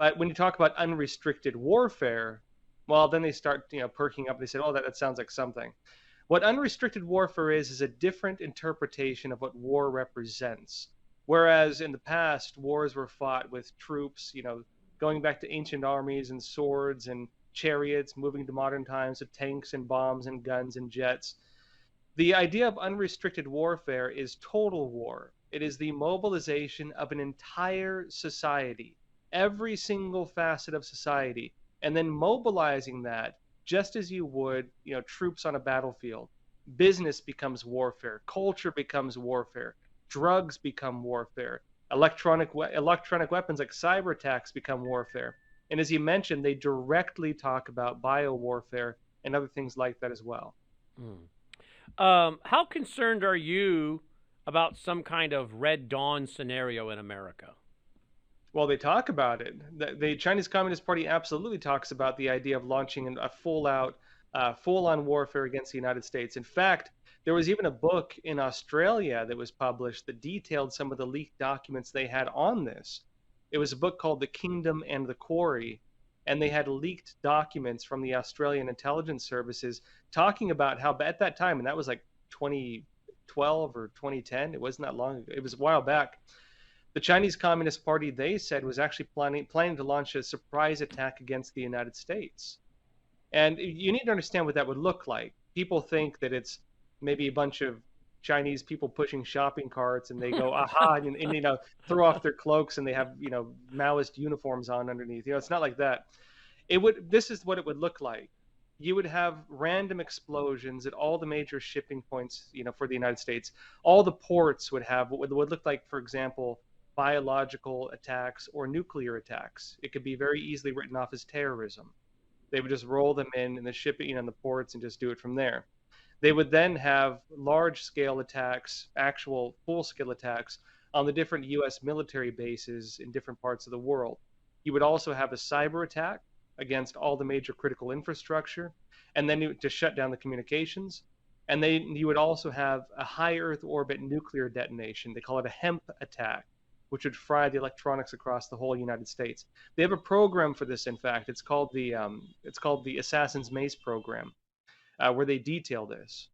But when you talk about unrestricted warfare, well, then they start, perking up. They say, "Oh, that sounds like something." What unrestricted warfare is a different interpretation of what war represents. Whereas in the past, wars were fought with troops, going back to ancient armies and swords and chariots, moving to modern times with tanks and bombs and guns and jets. The idea of unrestricted warfare is total war. It is the mobilization of an entire society, every single facet of society, and then mobilizing that just as you would, troops on a battlefield. Business becomes warfare, culture becomes warfare, drugs become warfare, electronic weapons like cyber attacks become warfare. And as you mentioned, they directly talk about bio warfare and other things like that as well. Mm. How concerned are you about some kind of Red Dawn scenario in America? Well, they talk about it. The Chinese Communist Party absolutely talks about the idea of launching a full-on warfare against the United States. In fact, there was even a book in Australia that was published that detailed some of the leaked documents they had on this. It was a book called The Kingdom and the Quarry, and they had leaked documents from the Australian intelligence services talking about how at that time, and that was like 2012 or 2010, it wasn't that long ago, it was a while back. The Chinese Communist Party, they said, was actually planning to launch a surprise attack against the United States. And you need to understand what that would look like. People think that it's maybe a bunch of Chinese people pushing shopping carts and they go, aha, and throw off their cloaks and they have, Maoist uniforms on underneath. It's not like that. This is what it would look like. You would have random explosions at all the major shipping points, for the United States. All the ports would have what would look like, for example, biological attacks or nuclear attacks. It could be very easily written off as terrorism. They would just roll them in the shipping, in the ports, and just do it from there. They would then have large scale attacks, actual full scale attacks on the different US military bases in different parts of the world. You would also have a cyber attack against all the major critical infrastructure, and then to shut down the communications. And you would also have a high Earth orbit nuclear detonation. They call it a HEMP attack, which would fry the electronics across the whole United States. They have a program for this. In fact, it's called the Assassin's Mace program, where they detail this.